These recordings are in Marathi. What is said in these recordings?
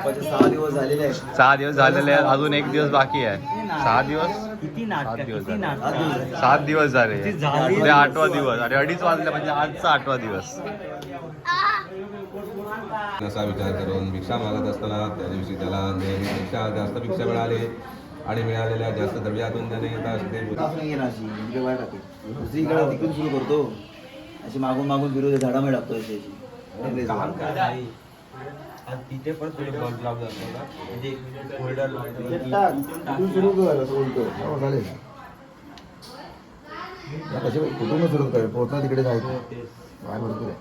6 दिवस झालेले आहेत. 6 दिवस झालेले आहेत, अजून 1 दिवस बाकी आहे. 6 दिवस किती 7 दिवस किती झाले. 7 दिवस झाले. उद्या 8वा दिवस आणि 2:30 वाजले म्हणजे आजचा 8वा दिवस. असा विचार करून भिक्षा मागत असताना त्या दिवशी त्याला नेहमीपेक्षा जास्त भिक्षा मिळाली आणि मिळालेल्या जास्त द्रव्यातून त्याने दुसरीकडे तिकडून सुरू करतो, अशी मागून मागून फिरू झाडामध्ये टाकतो अशी तिथे पण थोडे बल्ब लावलं म्हणजे होल्डर सुरू कर असं बोलतो चालेल. कसे कुटुंब सुरू कर पोहोचणार तिकडे जायचं काय भरपूर आहे.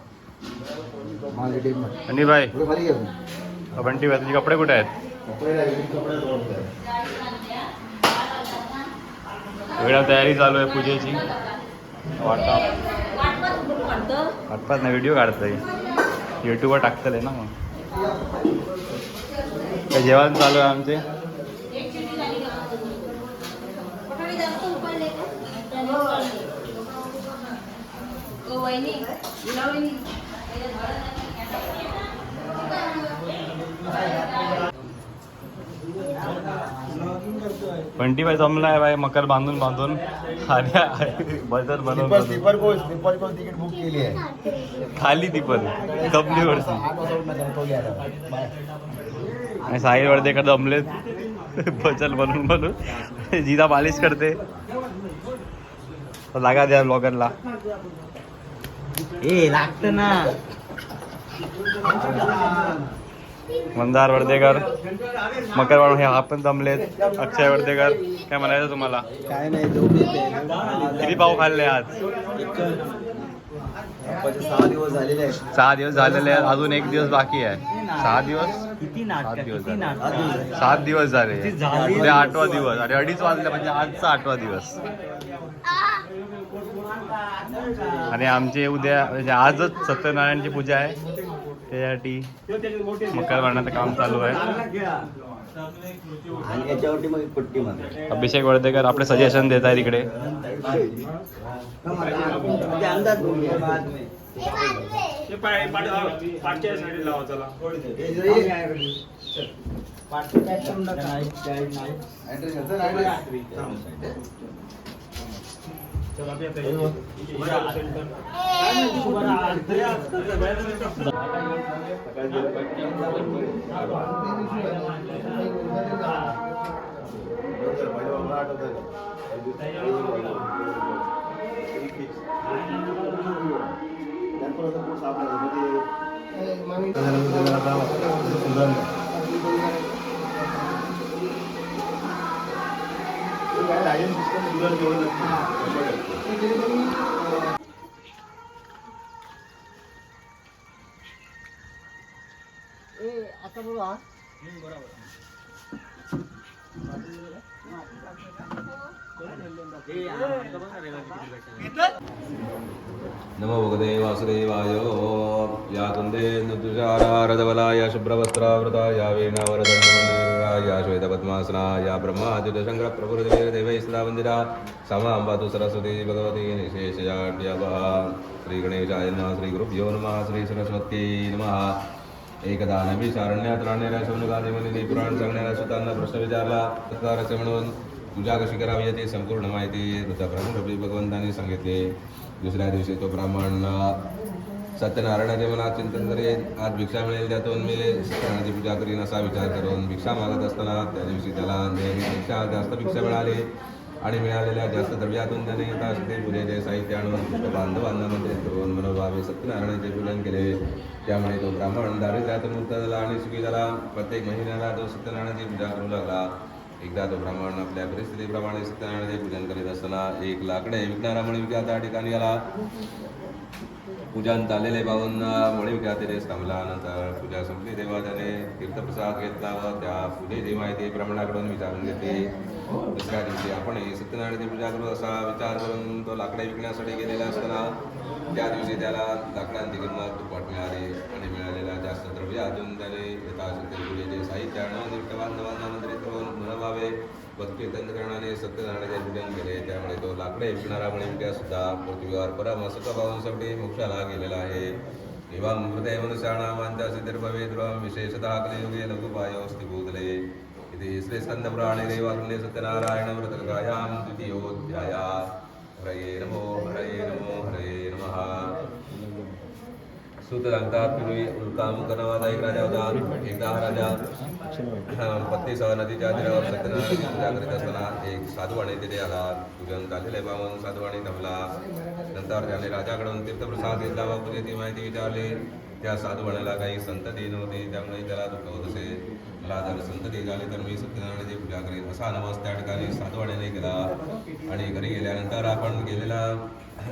आणि बाय खाली घ्या बंटी बाय तुझे कपडे कुठे आहेत? वेळा तयारी चालू आहे पूजेची. वाटपात ना व्हिडिओ काढतोय, युट्यूबवर टाकतले ना. मग काय जेवण चालू आहे आमचे. बंटी बाई जमलाय बाई मकर बांधून बांधून बदल बनवून स्लीपर तिकीट बुक केली आहे खाली ती पण जमलीवरती. आणि साहिल वर्धेकर जमलेत बचल बनून बनून. जिदा मालिश करते लागा द्या ब्लॉगरला. ए लागत ना. मंदार वर्धेकर मकर वाढून हे आपण जमलेत. अक्षय वर्धेकर काय म्हणायचं तुम्हाला? काय नाही झोप येते. किती पाव खाल्ले आज? 6 दिवस झालेले आहेत. 6 दिवस झालेले आहेत, अजून 1 दिवस बाकी आहे. 6 दिवस किती 7 दिवस किती झाले. 7 दिवस झाले. उद्या 8वा दिवस आणि 2:30 वाजले म्हणजे आजचा 8वा दिवस. आणि आमचे उद्या म्हणजे आजच सत्यनारायणची पूजा आहे, त्यासाठी मकर वाढण्याचं काम चालू आहे. आणि याच्यावरती मग एक पट्टी मध्ये अभिषेक वर्धेकर आपले सजेशन देत आहेत इकडे. अंदाज बाद में आता बोला नमो भगवते वासुदेवाय. या कुंदे तुषारारदबला या शुभ्रवस्त्रावृता या वीणावरदंडमंदिरा या श्वेतपद्मासना या ब्रह्मादिशंकर प्रभुदेवैः सदा वंदिता समांबातु सरस्वती भगवती निशेषजाड्यावः. श्री गणेशाय नमः. श्री गुरुभ्यो नमः. श्री सरस्वती नमः. एकदा नवी सारण्यात राहणाऱ्या शौनकादिमुनी पुराण सांगणाऱ्या सुतांना प्रश्न विचारला. तत्कारचे म्हणून पूजा कशी करावी याची संपूर्ण माहिती ब्रह्मरूपी भगवंतांनी सांगितले. दुसऱ्या दिवशी तो ब्राह्मण सत्यनारायणाचे मनात चिंतन करेन. आज भिक्षा मिळेल त्यातून मी सत्यनारायणाची पूजा करीन असा विचार करून भिक्षा मागत असताना त्या दिवशी त्याला नेहमीपेक्षा जास्त भिक्षा मिळाली आणि मिळालेल्या जास्त द्रव्यातून त्याने यथाशक्ती पूजेचे साहित्य आणून बांधवांना मंत्रित करून मनोभावे सत्यनारायणाचे पूजन केले. त्यामुळे तो ब्राह्मण दारिद्र्यातून मुक्त झाला आणि सुखी झाला. प्रत्येक महिन्याला तो सत्यनारायणाची पूजा करू लागला. एकदा तो ब्राह्मण आपल्या परिस्थितीप्रमाणे सत्यनारायणाचे पूजन करीत असताना एक लाकडे विकणारा मणिविक्या त्या ठिकाणी आला. पूजन चाललेले पाहून मणिविक्या तिथेच थांबला. नंतर पूजा संपली तेव्हा त्याने तीर्थप्रसाद घेतला व त्या पूजेची माहिती ब्राह्मणाकडून विचारून घेतली. दुसऱ्या दिवशी आपण सत्यनारायणाची पूजा करू असा विचार करून तो लाकडे विकण्यासाठी गेलेला असताना त्या दिवशी त्याला लाकडांची किंमत दुप्पट मिळाली आणि मिळालेल्या जास्त द्रव्यातून त्याने यथाशक्ती पूजेचे साहित्य आणून बांधवांना मंत्रित करून मनोभावे भक्तितंत्रणाने सत्यनारायणाचे पूजन केले. त्यामुळे तो लाकडे विकणारा मणिविक्या सुद्धा पृथ्वीवर परम सुख पाहून शेवटी मोक्षाला गेलेला आहे. एवं मृते मनुष्याणामांच सिद्धिर्भवेद्रुवं विशेषतः कलियुगे लघुपायोऽस्ति भूतले इति श्रीस्कन्दपुराणे देवारण्ये सत्यनारायणव्रतकथायां द्वितीयोऽध्यायः। हरये नमो हरये नमो हरये नमः। सूतदांतात पूर्वी उल्कामुखनावादा एक राजा होता. एकदा हा राजा पत्नीसह नदीच्या तीरावर सत्यनारायणाची पूजा करीत असताना एक साधूवाणी तिथे आला. पूजन झालेले पाहून साधूवाणी थांबला. नंतर त्याने राजाकडून तीर्थप्रसाद घेतला व पूजेची माहिती विचारली. त्या साधूवाण्याला काही संतती नव्हती, त्यामुळे त्याला दुःख होत असे. मला जर संतती झाली तर मी सत्यनारायणाची पूजा करेन असा नमस त्या ठिकाणी साधूवाण्याने केला. आणि घरी गेल्यानंतर आपण केलेला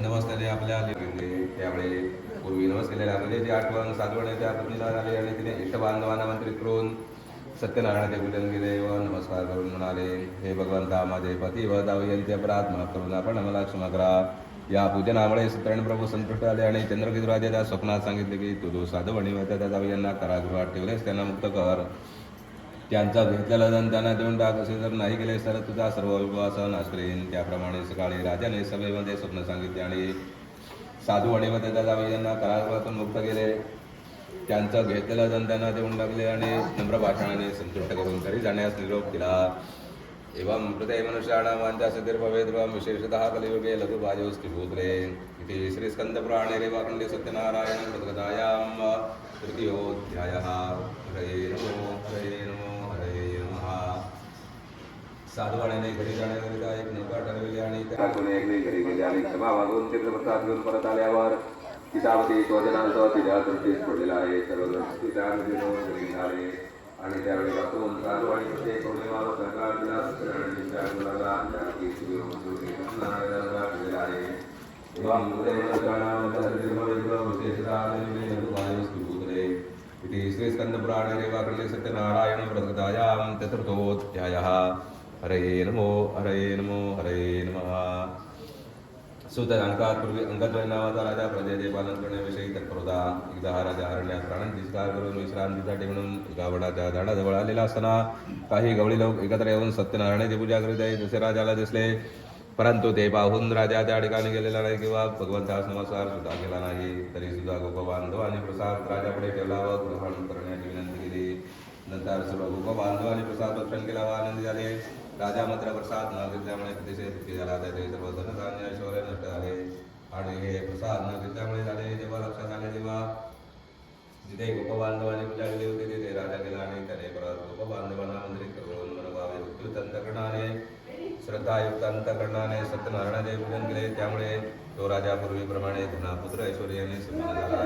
नमस त्याने आपल्या लिहिले. त्यावेळी पूर्वी नमस केलेल्या मुलीची आठवण साधवण्याच्या पत्नीला झाली आणि तिने इष्टबांधवांना आमंत्रित करून सत्यनारायणाचे पूजन केले व नमस्कार करून म्हणाले, हे भगवंता, माझे पती व जावई यांचे अपराध माफ करून आपण आम्हाला क्षमा करा. या पूजनामुळे सत्यनारायण प्रभू संतुष्ट आले आणि चंद्रकेतू राजाच्या स्वप्नात सांगितले की तू साधवणी व त्या जावई यांना कारागृहात ठेवलेस त्यांना मुक्त कर. त्यांचा घेतलेला धन त्यांना देऊन टाक. असे जर नाही केलेस तर तुझा सर्व विश्वास नाश करेन. त्याप्रमाणे सकाळी राजाने सभेमध्ये स्वप्न सांगितले आणि साधू आणि व त्याच्या जावई यांना कारागृहातून मुक्त केले. त्यांचं घेतलेलं धन त्यांना देऊन टाकले आणि नम्र भाषणाने संतुष्ट करून घरी जाण्यास निरोप दिला. एवं मृते मनुष्याणामांच सिद्धिर्भवेद्रुवं विशेषतः कलियुगे लघुपायोऽस्ति भूतले इति श्रीस्कन्दपुराणे रेवाखण्डे सत्यनारायणव्रतकथायां तृतीयोऽध्यायः। हरये नमो हरये नमो हरये नमः। साधूवाण्याने घरी जाण्याकरिता एक नौका ठरविली आणि त्या घरी गेले आणि क्षमा मागून तीर्थप्रसाद घेऊन परत आल्यावर किताबती स्वजनांसह तिच्या दृष्टीस पडलेला आहे. सर्वजण तिच्या घरी निघाले आणि त्यावेळी वाचून साधूवाणी प्रत्येक पौर्णिमा व संक्रांतीला सत्यनारायणाच्या गुणाला त्याची सत्यनारायणाला केलेला आहे. इति श्रीस्कन्दपुराणे रेवाखण्डे सत्यनारायणव्रतकथायां चतुर्थोऽध्यायः। हरये नमो हरये नमो हरये नमः। सूतजानकात पूर्वी अंगद नावाचा राजा प्रजेचे पालन करण्याविषयी तत्पर होता. एकदा हा राजा अरण्यात प्राणांची शिकार करून विश्रांतीसाठी म्हणून एका वडाच्या झाडाजवळ आलेला असताना काही गवळी लोक एकत्र येऊन सत्यनारायणाची पूजा करीत आहे जसे राजाला दिसले. परंतु ते पाहून राजा त्या ठिकाणी गेलेला नाही किंवा भगवंतास नमस्कार सुद्धा केला नाही. तरी सुद्धा गोपबांधवांनी प्रसाद राजापुढे ठेवला व ग्रहण करण्याची विनंती केली. नंतर सर्व गोपबांधवांनी प्रसाद भक्षण केला व आनंदी झाले. राजा मात्र प्रसाद न घेतल्यामुळे अतिशय दुःखी झाला. त्याचे सर्व धनधान्य ऐश्वर्य नष्ट झाले आणि हे प्रसाद न घेतल्यामुळे झाले. जेव्हा लक्षात आले तेव्हा जिथे गोपबांधवांनी पूजा केली होती तिथे राजा गेला आणि त्याने परत गोपबांधवांना मंत्रित करून मनोभावे युक्त अंतकरणाने श्रद्धायुक्त अंतकरणाने सत्यनारायणाचे पूजन केले. त्यामुळे तो राजा पूर्वीप्रमाणे धनापुत्र ऐश्वर्याने संपन्न झाला.